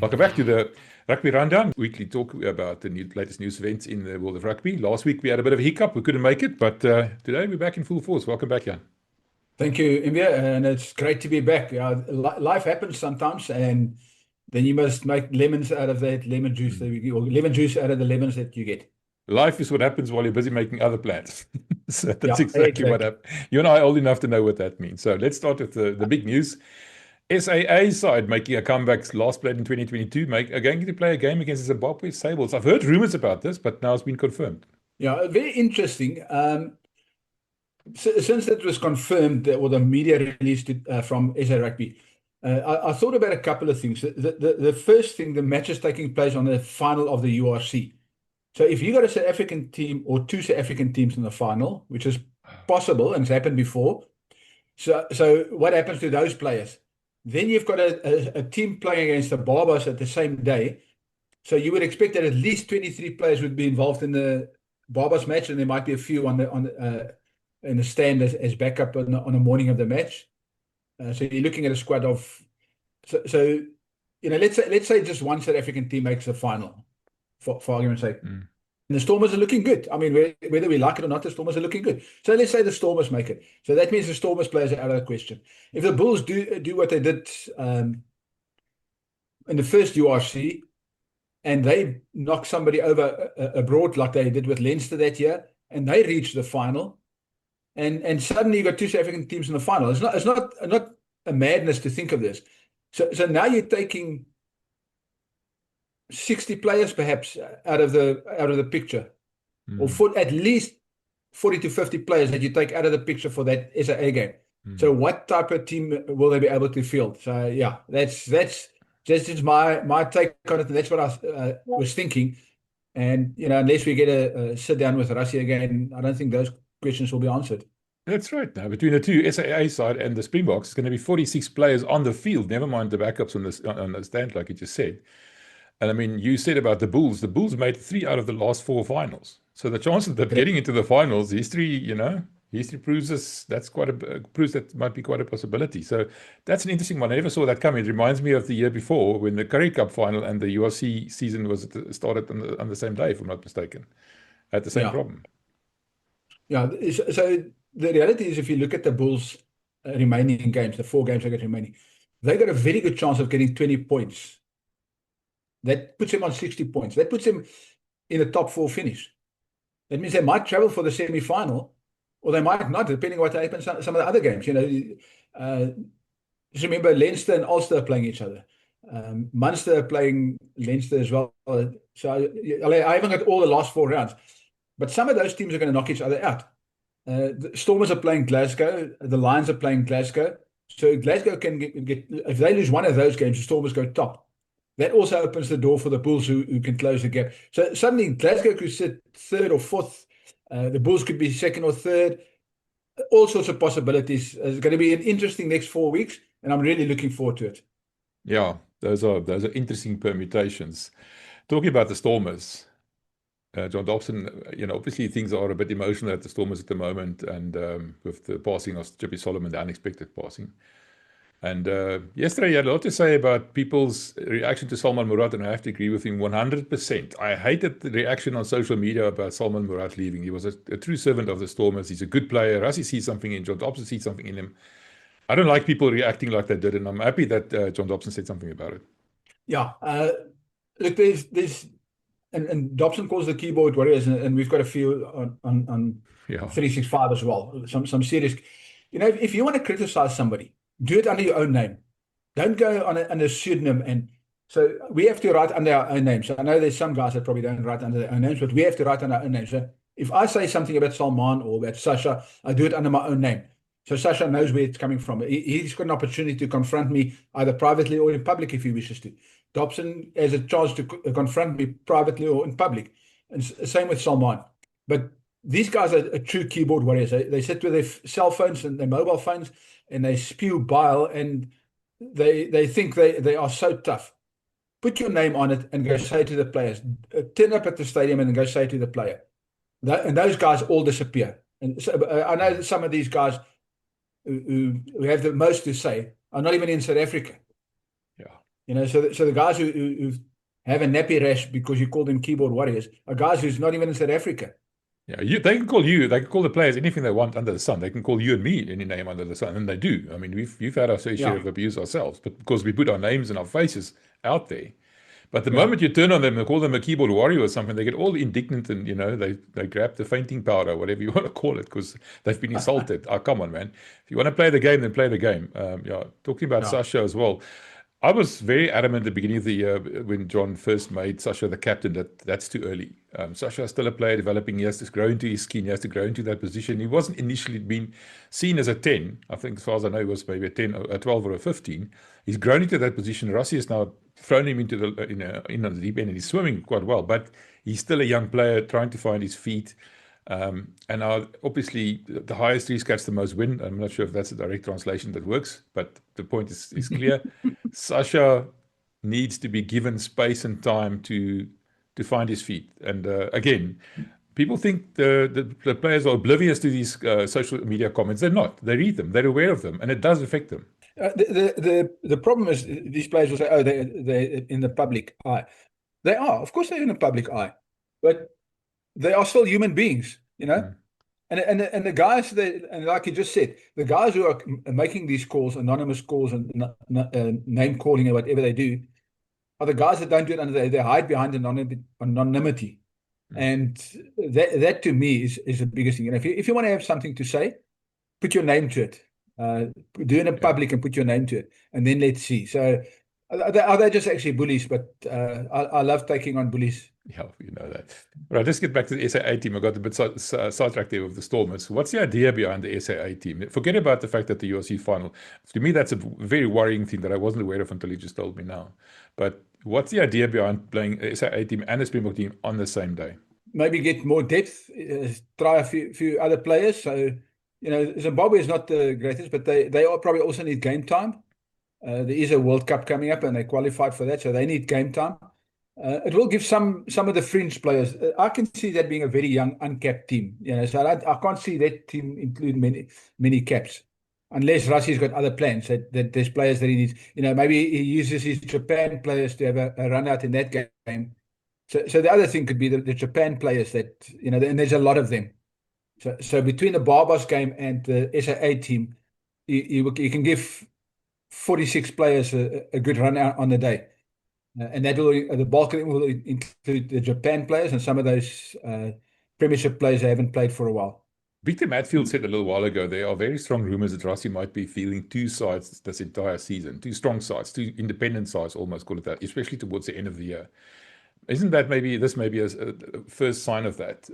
Welcome back to the Rugby Rundown, weekly talk about the latest news events in the world of rugby. Last week we had a bit of a hiccup, we couldn't make it, but today we're back in full force. Welcome back, Jan. Thank you, Imia, and it's great to be back. Life happens sometimes, and then you must make lemons out of that lemon juice that or lemon juice out of the lemons that you get. Life is what happens while you're busy making other plans. So that's Yeah, exactly what happened. You and I are old enough to know what that means. So let's start with the big news. SAA side making a comeback, last played in 2022, are going to play a game against the Zimbabwe Sables. I've heard rumors about this, but now it's been confirmed. Yeah, very interesting. Since that was confirmed, or the media released it from SA Rugby, I thought about a couple of things. The first thing, the match is taking place on the final of the URC. So if you got a South African team or two South African teams in the final, which is possible and it's happened before, so what happens to those players? Then you've got a team playing against the Barbas at the same day. So you would expect that at least 23 players would be involved in the Barbas match, and there might be a few in the stand as backup on the morning of the match. So you're looking at a squad of so let's say just one South African team makes the final, for argument's sake. And the Stormers are looking good. I mean, whether we like it or not, the Stormers are looking good. So let's say the Stormers make it. So that means the Stormers players are out of the question. If the Bulls do what they did in the first URC, and they knock somebody over abroad like they did with Leinster that year, and they reach the final, and suddenly you've got two South African teams in the final. It's not a madness to think of this. So now you're taking 60 players perhaps out of the picture, or for at least 40 to 50 players that you take out of the picture for that SAA game. So what type of team will they be able to field? So yeah, that's just my take on it. And that's what I was thinking. And unless we get a sit down with Rassie again, I don't think those questions will be answered. That's right. Now, between the two SAA side and the Springboks, it's going to be 46 players on the field, never mind the backups on the stand, like you just said. And I mean, you said about the Bulls made 3 out of the last 4 finals. So the chances of getting into the finals, history proves proves that might be quite a possibility. So that's an interesting one. I never saw that coming. It reminds me of the year before when the Currie Cup final and the URC season started on the same day, if I'm not mistaken. Had the same problem. Yeah. So the reality is, if you look at the Bulls' remaining games, the 4 games they got remaining, they got a very good chance of getting 20 points. That puts him on 60 points. That puts him in the top 4 finish. That means they might travel for the semi-final, or they might not, depending on what happens in some of the other games. Just remember, Leinster and Ulster are playing each other. Munster are playing Leinster as well. So I haven't got all the last 4 rounds, but some of those teams are going to knock each other out. The Stormers are playing Glasgow. The Lions are playing Glasgow. So Glasgow can get if they lose one of those games, the Stormers go top. That also opens the door for the Bulls who can close the gap. So suddenly Glasgow could sit 3rd or 4th. The Bulls could be 2nd or 3rd. All sorts of possibilities. It's going to be an interesting next 4 weeks, and I'm really looking forward to it. Yeah, those are interesting permutations. Talking about the Stormers, John Dobson, obviously things are a bit emotional at the Stormers at the moment, and with the passing of Chippy Solomon, the unexpected passing. And yesterday, he had a lot to say about people's reaction to Salman Mourad, and I have to agree with him 100%. I hated the reaction on social media about Salman Mourad leaving. He was a true servant of the Stormers. He's a good player. Rassie sees something in John Dobson, sees something in him. I don't like people reacting like they did, and I'm happy that John Dobson said something about it. Yeah. Look, there's and Dobson calls the keyboard warriors, and we've got a few on 365 as well. Some serious. If you want to criticize somebody, do it under your own name. Don't go under a pseudonym. And so we have to write under our own names. So I know there's some guys that probably don't write under their own names, but we have to write under our own names. So if I say something about Salman or about Sasha, I do it under my own name. So Sasha knows where it's coming from. He's got an opportunity to confront me either privately or in public if he wishes to. Dobson has a chance to confront me privately or in public. And same with Salman. But these guys are true keyboard warriors. They sit with their cell phones and their mobile phones, and they spew bile, and they think they are so tough. Put your name on it and go say to the players. Turn up at the stadium and go say to the player. And those guys all disappear. And so, I know that some of these guys who have the most to say are not even in South Africa. Yeah. So the guys who have a nappy rash because you call them keyboard warriors are guys who's not even in South Africa. Yeah, they can call the players anything they want under the sun. They can call you and me any name under the sun, and they do. I mean, we've had our fair share of abuse ourselves, but because we put our names and our faces out there. But the moment you turn on them and call them a keyboard warrior or something, they get all indignant and, they grab the fainting powder, whatever you want to call it, because they've been insulted. Come on, man. If you want to play the game, then play the game. Talking about Sasha as well. I was very adamant at the beginning of the year when John first made Sasha the captain that's too early. Sasha is still a player developing. He has to grow into his skin. He has to grow into that position. He wasn't initially being seen as a 10. I think, as far as I know, he was maybe a 10, a 12 or a 15. He's grown into that position. Rossi has now thrown him into in on the deep end, and he's swimming quite well. But he's still a young player trying to find his feet. And obviously, the highest trees catch the most wind. I'm not sure if that's a direct translation that works, but the point is clear. Sasha needs to be given space and time to find his feet. And again, people think the players are oblivious to these social media comments. They're not. They read them. They're aware of them, and it does affect them. The problem is these players will say, "Oh, they're in the public eye." They are, of course, they're in the public eye, but they are still human beings, And the guys and like you just said, the guys who are making these calls, anonymous calls and name calling or whatever they do, are the guys that don't do it they hide behind anonymity. And that to me is the biggest thing. If you want to have something to say, put your name to it. Do it in public and put your name to it, and then let's see. So are they just actually bullies? But I love taking on bullies. Yeah, you know that. Right, let's get back to the SAA team. I got a bit sidetracked there with the Stormers. What's the idea behind the SAA team? Forget about the fact that the URC final. To me, that's a very worrying thing that I wasn't aware of until you just told me now. But what's the idea behind playing the SAA team and the Springbok team on the same day? Maybe get more depth, try a few other players. So, Zimbabwe is not the greatest, but they probably also need game time. There is a World Cup coming up and they qualified for that, so they need game time. It will give some of the fringe players. I can see that being a very young, uncapped team. So I can't see that team include many caps, unless Rassi's got other plans. That there's players that he needs. Maybe he uses his Japan players to have a run out in that game. So the other thing could be the Japan players that and there's a lot of them. So between the Barbos game and the SAA team, you can give 46 players a good run out on the day. And that the bulk of them will include the Japan players and some of those Premiership players that haven't played for a while. Victor Matfield said a little while ago there are very strong rumours that Rassie might be fielding two sides this entire season, two strong sides, two independent sides, almost call it that, especially towards the end of the year. Isn't that maybe a first sign of that?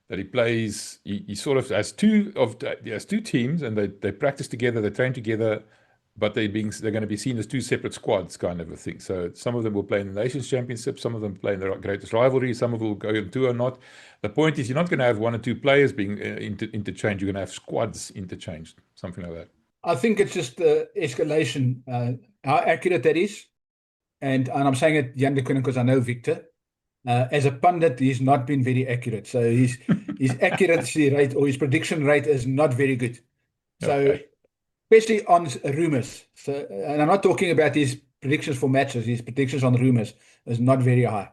That he plays, he sort of has two teams, and they practice together, they train together, but they're going to be seen as two separate squads, kind of a thing. So some of them will play in the Nations Championship, some of them play in the greatest rivalry, some of them will go on tour or not. The point is, you're not going to have one or two players being interchanged. You're going to have squads interchanged, something like that. I think it's just the escalation, how accurate that is. And I'm saying it, Jan de Koning, because I know Victor. As a pundit, he's not been very accurate. So his accuracy rate or his prediction rate is not very good. So. Okay. Especially on rumors. So, and I'm not talking about his predictions for matches. His predictions on rumors is not very high.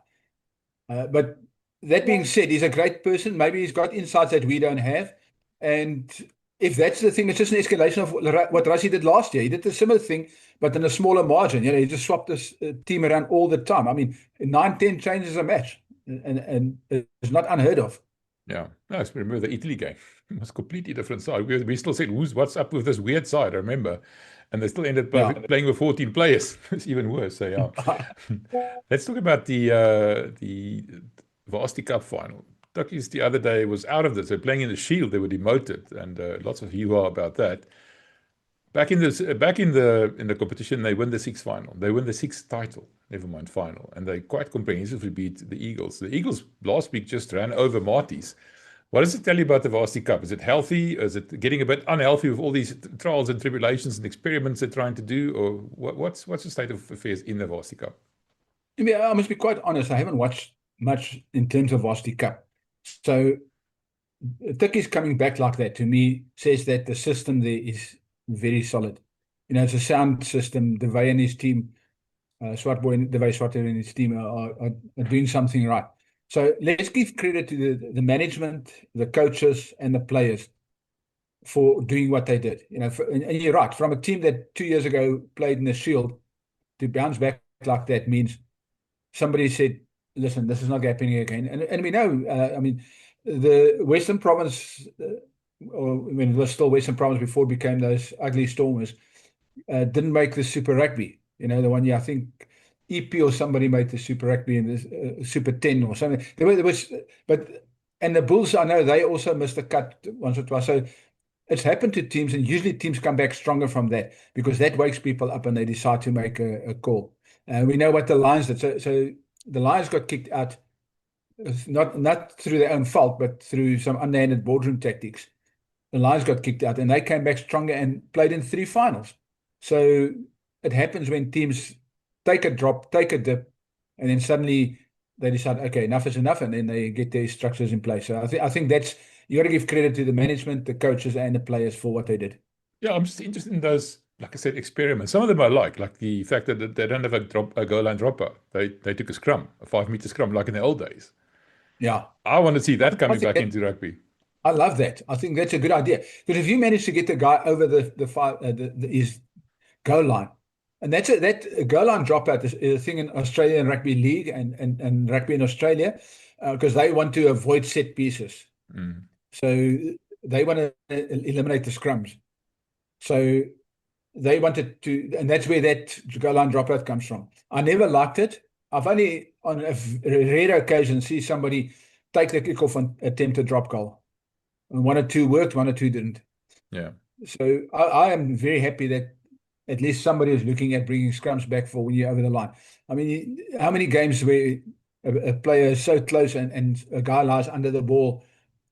But that being said, he's a great person. Maybe he's got insights that we don't have. And if that's the thing, it's just an escalation of what Rassie did last year. He did a similar thing, but in a smaller margin. He just swapped this team around all the time. I mean, 9-10 changes a match, and it's not unheard of. Yeah, no, I remember the Italy game. It was a completely different side. We still said, what's up with this weird side? I remember. And they still ended up playing with 14 players. It's even worse. So, yeah. Let's talk about the Varsity Cup final. Tukkies the other day was out of this. They're playing in the Shield. They were demoted, and lots of hoo-ha about that. Back in the competition, they win the sixth final. They win the sixth title, never mind final, and they quite comprehensively beat the Eagles. The Eagles last week just ran over Marties. What does it tell you about the Varsity Cup? Is it healthy? Is it getting a bit unhealthy with all these trials and tribulations and experiments they're trying to do? Or what's the state of affairs in the Varsity Cup? I must be quite honest. I haven't watched much in terms of Varsity Cup. So Tukkies coming back like that, to me, says that the system there is very solid. It's a sound system. De Wey and his team Swartboy, the way Swartboy and his team are doing something right. So let's give credit to the management, the coaches, and the players for doing what they did. And you're right. From a team that 2 years ago played in the Shield, to bounce back like that means somebody said, "Listen, this is not happening again." And we know. I mean, the Western Province, or when it was still Western Province before it became those ugly Stormers, didn't make the Super Rugby. The one year I think EP or somebody made the Super Rugby in the Super 10 or something. There was, and the Bulls, I know they also missed the cut once or twice. So it's happened to teams, and usually teams come back stronger from that because that wakes people up and they decide to make a call. We know what the Lions did. So the Lions got kicked out, not through their own fault, but through some underhanded boardroom tactics. The Lions got kicked out, and they came back stronger and played in 3 finals. So it happens when teams take a drop, take a dip, and then suddenly they decide, okay, enough is enough, and then they get their structures in place. So I think that's, you got to give credit to the management, the coaches, and the players for what they did. Yeah, I'm just interested in those, like I said, experiments. Some of them I like the fact that they don't have a goal line dropper. They took a scrum, a 5-meter scrum, like in the old days. Yeah, I want to see that coming think back into rugby. I love that. I think that's a good idea because if you manage to get the guy over his goal line, and that goal line dropout is a thing in Australian Rugby League and rugby in Australia because they want to avoid set pieces. Mm. So they want to eliminate the scrums. So they wanted to, and that's where that goal line dropout comes from. I never liked it. I've only on a rare occasion see somebody take the kickoff and attempt a drop goal. And 1 or 2 worked, 1 or 2 didn't. Yeah. So I am very happy that at least somebody is looking at bringing scrums back for when you're over the line. I mean, how many games where a player is so close and a guy lies under the ball,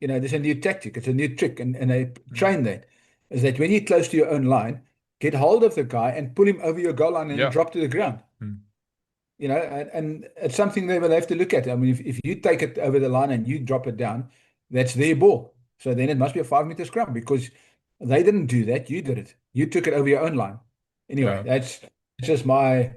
there's a new tactic, it's a new trick, and they train that, is that when you're close to your own line, get hold of the guy and pull him over your goal line and drop to the ground. Mm. And it's something they will have to look at. I mean, if you take it over the line and you drop it down, that's their ball. So then it must be a 5-meter scrum because they didn't do that. You did it. You took it over your own line. Anyway, that's just my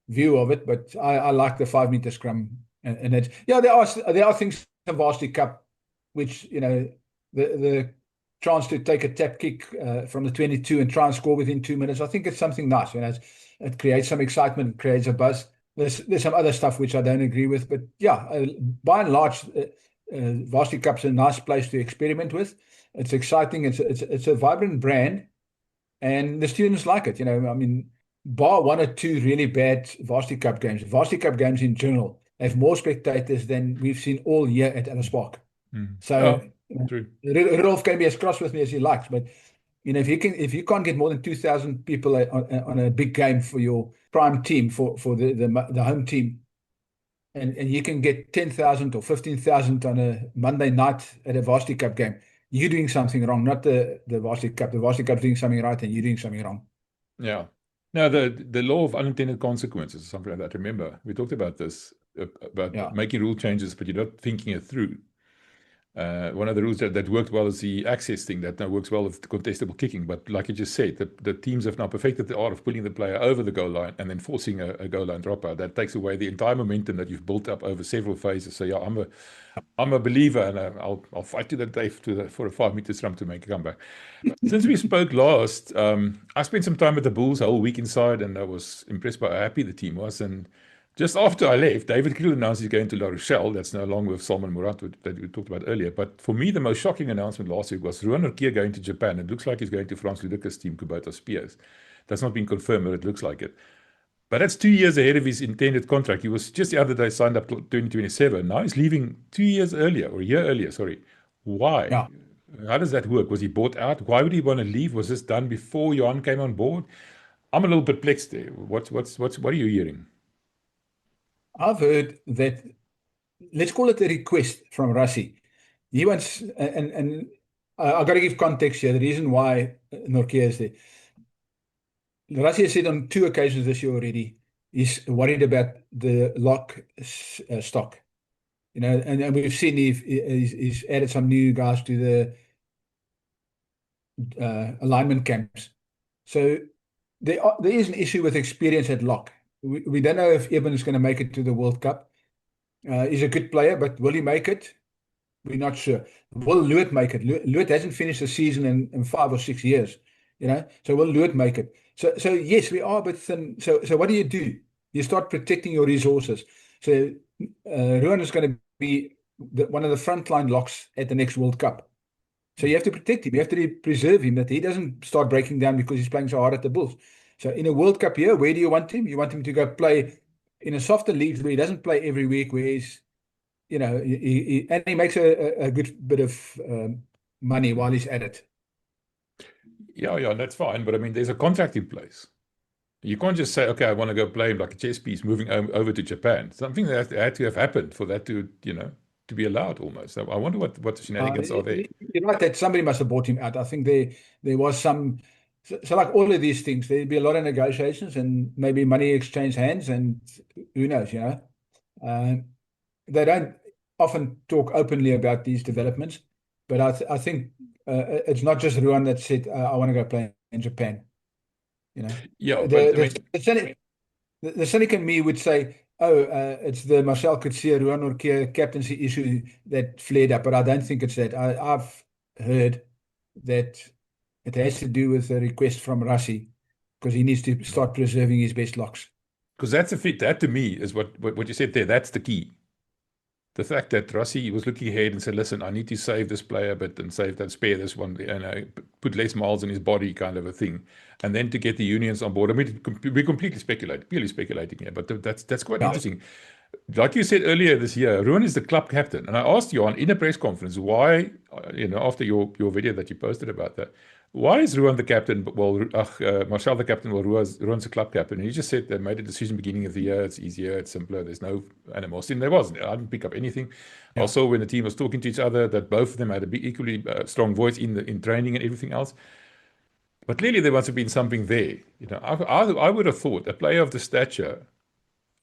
view of it. But I like the 5-meter scrum, and it's there are things in Varsity Cup, which the chance to take a tap kick from the 22 and try and score within 2 minutes. I think it's something nice. It creates some excitement, it creates a buzz. There's some other stuff which I don't agree with, but yeah, by and large. Varsity Cup's a nice place to experiment with. It's exciting. It's a vibrant brand, and the students like it. I mean, bar 1 or 2 really bad Varsity Cup games. Varsity Cup games in general have more spectators than we've seen all year at Ellis Park. So Rudolph can be as cross with me as he likes, but if you can't get more than 2,000 people on a big game for your prime team for the home team. And you can get 10,000 or 15,000 on a Monday night at a Varsity Cup game. You're doing something wrong, not the Varsity Cup. The Varsity Cup is doing something right, and you're doing something wrong. Yeah. Now, the law of unintended consequences, something like that. Remember, we talked about this, about making rule changes, but you're not thinking it through. One of the rules that worked well is the access thing that now works well with contestable kicking. But like you just said, the teams have now perfected the art of pulling the player over the goal line and then forcing a goal line dropout. That takes away the entire momentum that you've built up over several phases. So yeah, I'm a believer, and I'll fight to the day for a 5-meter scrum to make a comeback. Since we spoke last, I spent some time with the Bulls a whole week inside, and I was impressed by how happy the team was. And just after I left, David Kriel announced he's going to La Rochelle. That's now along with Salman Murat that we talked about earlier. But for me, the most shocking announcement last week was Ruan Urquia going to Japan. It looks like he's going to Frans Ludikus' team, Kubota Spears. That's not been confirmed, but it looks like it. But that's 2 years ahead of his intended contract. He was just the other day signed up to 2027. Now he's leaving 2 years earlier, or a year earlier, sorry. Why? Yeah. How does that work? Was he bought out? Why would he want to leave? Was this done before Johan came on board? I'm a little perplexed there. What are you hearing? I've heard that, let's call it a request from Rassie. He wants, and I've got to give context here, the reason why Nortje is there. Rassie has said on 2 occasions this year already, he's worried about the lock stock. And we've seen he's added some new guys to the alignment camps. So there is an issue with experience at lock. we don't know if Eben is going to make it to the World Cup. He's a good player, but will he make it? We're not sure. Will Louet make it? Louet hasn't finished the season in 5 or 6 years, So will Louet make it? So yes, we are a bit thin. So what do? You start protecting your resources. So Ruan is going to be one of the frontline locks at the next World Cup. So you have to protect him. You have to preserve him, that he doesn't start breaking down because he's playing so hard at the Bulls. So in a World Cup year, where do you want him? You want him to go play in a softer league where he doesn't play every week, where he's, and he makes a good bit of money while he's at it. Yeah, that's fine. But I mean, there's a contract in place. You can't just say, okay, I want to go play like a chess piece moving over to Japan. Something that had to have happened for that to be allowed almost. So I wonder what the shenanigans are there. You're right that somebody must have bought him out. I think there was some. So like all of these things, there'd be a lot of negotiations and maybe money exchange hands, and who knows, they don't often talk openly about these developments, but I think it's not just Ruan that said, I want to go play in Japan. Yeah, but the cynic in me would say, it's the Marcel Coetzee, Ruan Nortje captaincy issue that flared up, but I don't think it's that. I've heard that it has to do with a request from Rassie, because he needs to start preserving his best locks. Because that's a fit. That to me is what you said there. That's the key. The fact that Rassie was looking ahead and said, listen, I need to save this player, and spare this one, put less miles in his body, kind of a thing. And then to get the unions on board. I mean, we're completely purely speculating here, but that's quite interesting. Like you said earlier this year, Ruan is the club captain. And I asked you in a press conference, why, after your video that you posted about that, why is Ruan the captain? Well, Marcel the captain, well, Ruan's the club captain. And he just said they made a decision beginning of the year. It's easier, it's simpler. There's no animosity. And there wasn't. I didn't pick up anything. Yeah. Also, when the team was talking to each other, that both of them had a big, equally strong voice in training and everything else. But clearly there must have been something there. I would have thought a player of the stature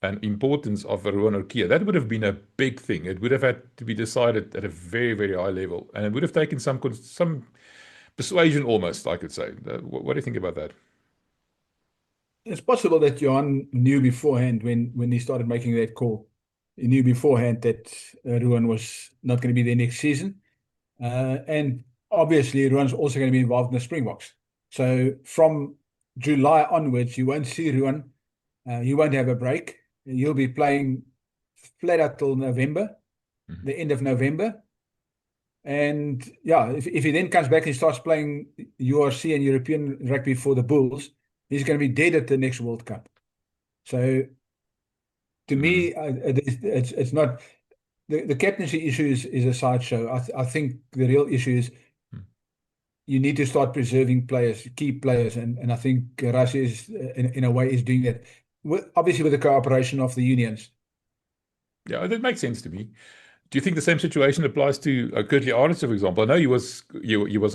and importance of Ruan Nortje, that would have been a big thing. It would have had to be decided at a very, very high level. And it would have taken some persuasion almost, I could say. What do you think about that? It's possible that Johan knew beforehand when he started making that call. He knew beforehand that Ruan was not going to be there next season. And obviously, Ruan's also going to be involved in the Springboks. So from July onwards, you won't see Ruan. He won't have a break. He'll be playing flat out till November, the end of November. And yeah, if he then comes back and starts playing URC and European rugby for the Bulls, he's going to be dead at the next World Cup. So to me, it's not the captaincy issue is a sideshow. I think the real issue is you need to start preserving players, key players, and I think Rassie is in a way is doing that. Obviously with the cooperation of the unions. Yeah, that makes sense to me. Do you think the same situation applies to Kurtley Arendse, for example? I know he was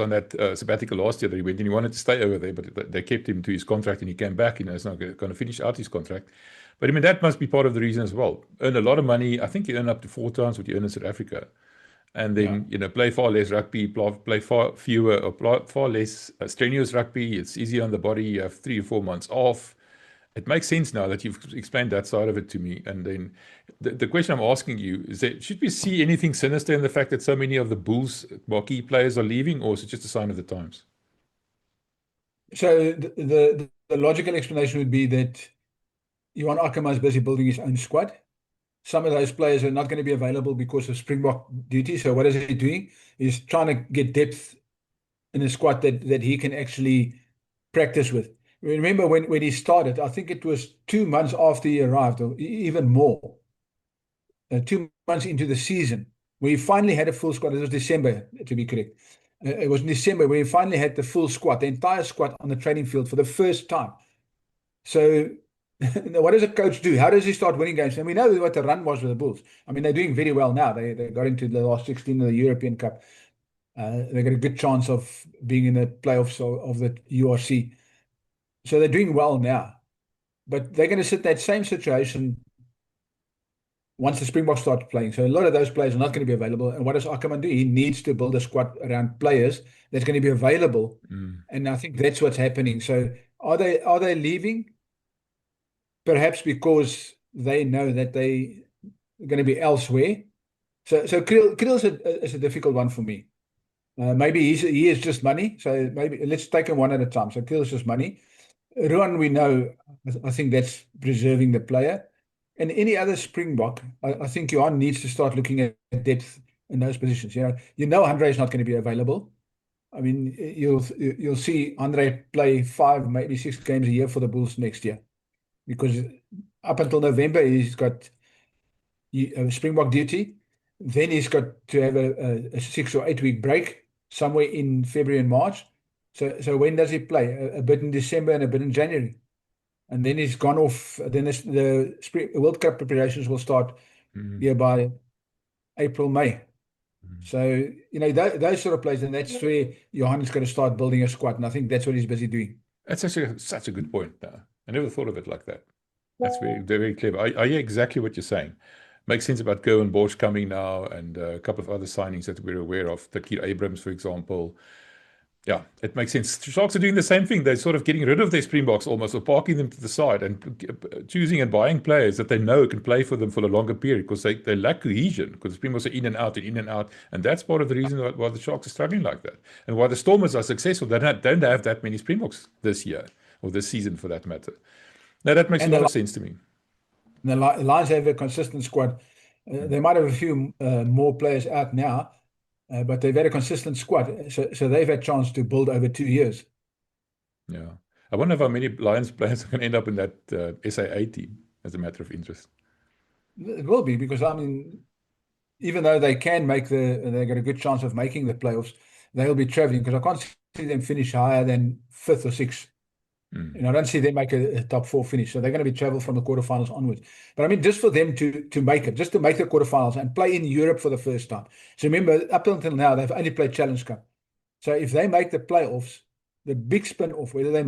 on that sabbatical last year that he went and he wanted to stay over there, but they kept him to his contract and he came back. He's not going to finish out his contract. But I mean, that must be part of the reason as well. Earn a lot of money. I think you earn up to 4 times what you earn in South Africa. And then, play far less rugby, play far fewer or far less strenuous rugby. It's easier on the body. You have 3 or 4 months off. It makes sense now that you've explained that side of it to me. And then the question I'm asking you is that should we see anything sinister in the fact that so many of the Bulls marquee players are leaving, or is it just a sign of the times? So the logical explanation would be that Johan Ackermann is busy building his own squad. Some of those players are not going to be available because of Springbok duty. So what is he doing? He's trying to get depth in a squad that he can actually practice with. Remember when he started, I think it was 2 months after he arrived, or even more, 2 months into the season, where he finally had a full squad. It was December, to be correct. It was in December where he finally had the full squad, the entire squad on the training field for the first time. So what does a coach do? How does he start winning games? And we know what the run was with the Bulls. I mean, they're doing very well now. They got into the last 16 of the European Cup. They got a good chance of being in the playoffs of the URC. So they're doing well now, but they're going to sit that same situation once the Springboks start playing. So a lot of those players are not going to be available. And what does Ackermann do? He needs to build a squad around players that's going to be available. And I think that's what's happening. So are they leaving? perhaps because they know that they're going to be elsewhere. So Kriel is a difficult one for me. Maybe he is just money. So maybe let's take him one at a time. So Kriel is just money. Ruan, we know, I think that's preserving the player. And any other Springbok, I think Johan needs to start looking at depth in those positions. You know, Andre is not going to be available. I mean, you'll see Andre play 5, maybe 6 games a year for the Bulls next year, because up until November he's got Springbok duty. Then he's got to have a 6 or 8 week break somewhere in February and March. So when does he play? A bit in December and a bit in January. And then he's gone off. Then the World Cup preparations will start here by April, May. So, those sort of players, and that's where Johan is going to start building a squad. And I think that's what he's busy doing. That's actually such a good point. I never thought of it like that. That's very, very clever. I hear exactly what you're saying. Makes sense about Gerwin Bosch coming now, and a couple of other signings that we're aware of. Takir Abrams, for example. Yeah, it makes sense. Sharks are doing the same thing. They're sort of getting rid of their Springboks almost, or parking them to the side and choosing and buying players that they know can play for them for a longer period, because they lack cohesion, because the Springboks are in and out and in and out. And that's part of the reason why the Sharks are struggling like that. And why the Stormers are successful. They don't have that many Springboks this year, or this season for that matter. Now, that makes a lot of sense to me. The Lions have a consistent squad. They might have a few more players out now, but they've had a consistent squad. So they've had a chance to build over 2 years. Yeah. I wonder how many Lions players can end up in that SAA team, as a matter of interest. It will be, because, I mean, even though they can they got a good chance of making the playoffs, they'll be traveling, because I can't see them finish higher than 5th or 6th. I don't see them make a top 4 finish. So they're going to be travel from the quarterfinals onwards. But I mean, just for them to make it, just to make the quarterfinals and play in Europe for the first time. So remember, up until now, they've only played Challenge Cup. So if they make the playoffs, the big spin-off, whether they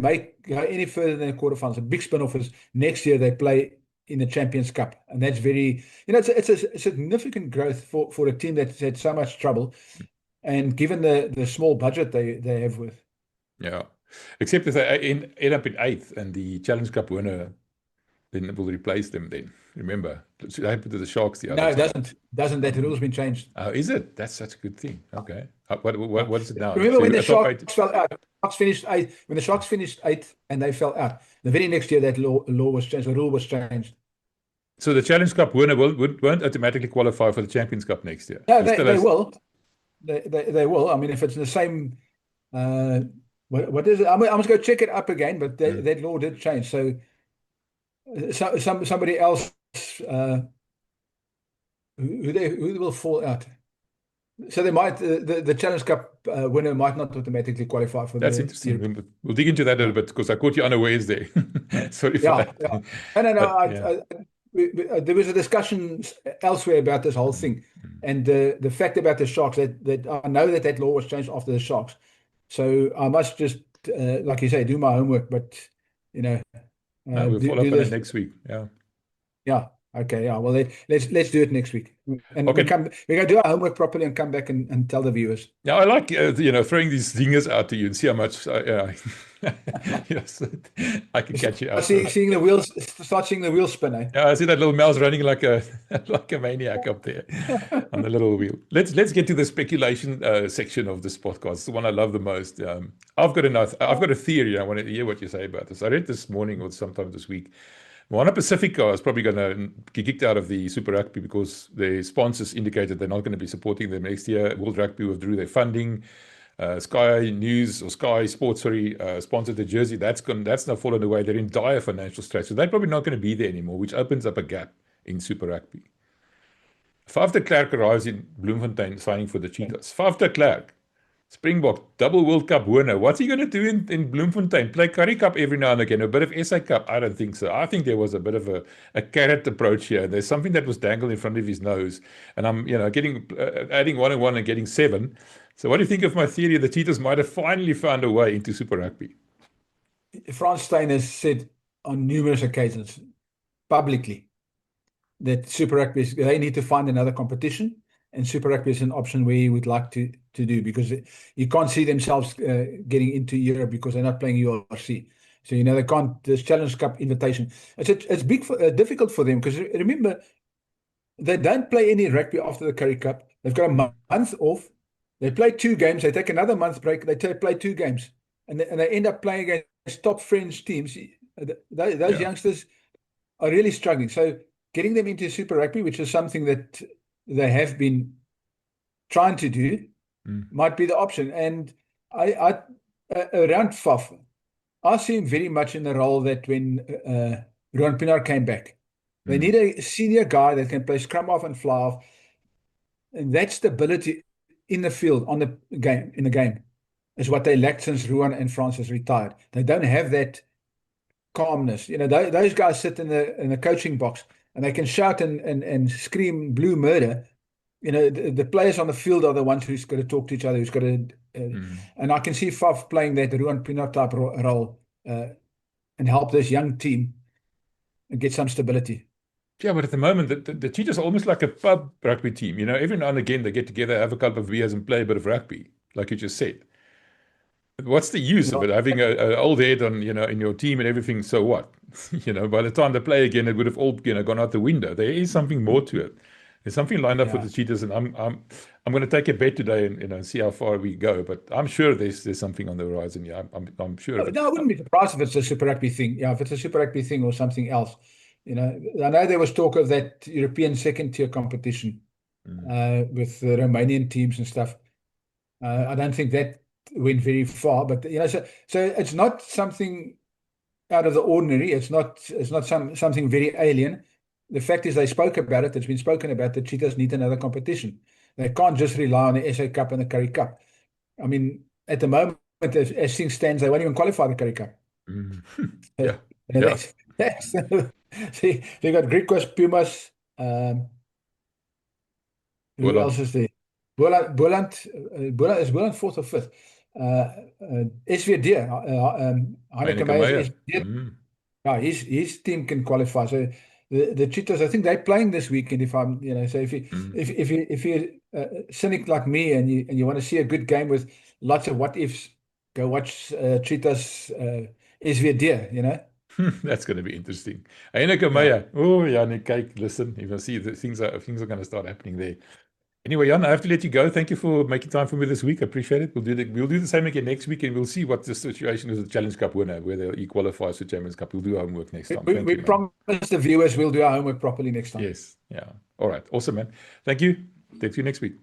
go any further than the quarterfinals, the big spin-off is next year they play in the Champions Cup. And that's very, it's a significant growth for a team that's had so much trouble. And given the small budget they have with. Yeah. Except if they end up in 8th and the Challenge Cup winner then will replace them then. Remember, it happened to the Sharks the other time. No, it doesn't. That rule's been changed. Oh, is it? That's such a good thing. Okay. What is it now? Remember when the Sharks fell out? When the Sharks finished 8th and they fell out, the very next year that law was changed, the rule was changed. So the Challenge Cup winner won't automatically qualify for the Champions Cup next year? No, they will. They will. I mean, if it's in the same... what is it? I must go check it up again, but that law did change. So somebody else who will fall out. So they might the Challenge Cup winner might not automatically qualify for. That's interesting. We'll dig into that a little bit, because I caught you unawares there. Sorry for that. Yeah. No. There was a discussion elsewhere about this whole thing, and the fact about the Sharks that I know that law was changed after the Sharks. So I must just, like you say, do my homework. But we'll follow up on it next week. Yeah. Yeah. Okay. Yeah. Well, let's do it next week, and okay. We're gonna do our homework properly and come back and tell the viewers. Yeah, I like throwing these zingers out to you and see how much. Yes, I can catch you out. Seeing the wheels, start seeing the wheel spin. Eh? Yeah, I see that little mouse running like a maniac up there on the little wheel. Let's get to the speculation section of this podcast. It's the one I love the most. I've got a theory. I want to hear what you say about this. I read this morning or sometime this week. Moana Pacifica is probably going to get kicked out of the Super Rugby because their sponsors indicated they're not going to be supporting them next year. World Rugby withdrew their funding. Sky News or Sky Sports, sponsored the jersey. That's now fallen away. They're in dire financial straits. So they're probably not going to be there anymore, which opens up a gap in Super Rugby. Faf de Klerk arrives in Bloemfontein signing for the Cheetahs. Faf de Klerk, Springbok, double World Cup winner. What's he going to do in Bloemfontein? Play Currie Cup every now and again, a bit of SA Cup? I don't think so. I think there was a bit of a carrot approach here. There's something that was dangled in front of his nose. And I'm, adding 1 and 1 and getting 7. So what do you think of my theory? The Cheetahs might have finally found a way into Super Rugby. Frans Steyn has said on numerous occasions, publicly, that Super Rugby, they need to find another competition. And Super Rugby is an option where he would like to do, because you can't see themselves getting into Europe because they're not playing URC. So, they can't, this Challenge Cup invitation. It's difficult for them because remember, they don't play any rugby after the Currie Cup. They've got a month off. They play 2 games. They take another month break. They play 2 games. And they end up playing against top French teams. Those youngsters are really struggling. So getting them into Super Rugby, which is something that they have been trying to do, might be the option. And I around Faf, I see him very much in the role that when Ruan Pienaar came back. They need a senior guy that can play scrum off and fly off. And that stability in the field, in the game, is what they lacked since Ruan and Francis retired. They don't have that calmness. Those guys sit in the coaching box and they can shout and scream blue murder. The players on the field are the ones who's got to talk to each other, who's got to, and I can see Faf playing that Ruan Pienaar type role and help this young team and get some stability. Yeah, but at the moment, the Cheetahs are almost like a pub rugby team. Every now and again they get together, have a couple of beers and play a bit of rugby, like you just said. What's the use of it? Having an old head on, in your team and everything, so what? By the time they play again, it would have all, gone out the window. There is something more to it. There's something lined up for the Cheetahs, and I'm going to take a bet today and see how far we go. But I'm sure there's something on the horizon. Yeah, I'm sure. No, I wouldn't be surprised if it's a Super Rugby thing. Yeah, if it's a Super Rugby thing or something else. I know there was talk of that European second-tier competition with the Romanian teams and stuff. I don't think that went very far, but so it's not something out of the ordinary. It's not something very alien. The fact is they spoke about it. It's been spoken about. The Cheetahs need another competition. They can't just rely on the SA Cup and the Currie Cup. I mean, at the moment, as things stands, they won't even qualify the Currie Cup. See, they got Griquas, Pumas. Who else is there? Boland is Boland 4th or 5th. SVD, Heineke Meyer. Yeah, his team can qualify. So the Cheetahs, I think they're playing this weekend. So if you're a cynic like me and you want to see a good game with lots of what ifs, go watch Cheetahs SVD. That's going to be interesting. Heineke Meyer. Oh, yeah, listen, you can see that things are going to start happening there. Anyway, Jan, I have to let you go. Thank you for making time for me this week. I appreciate it. We'll do the same again next week, and we'll see what the situation is with the Challenge Cup winner, whether he qualifies for Champions Cup. We'll do our homework next time. We promise the viewers we'll do our homework properly next time. Yes. Yeah. All right. Awesome, man. Thank you. Talk to you next week.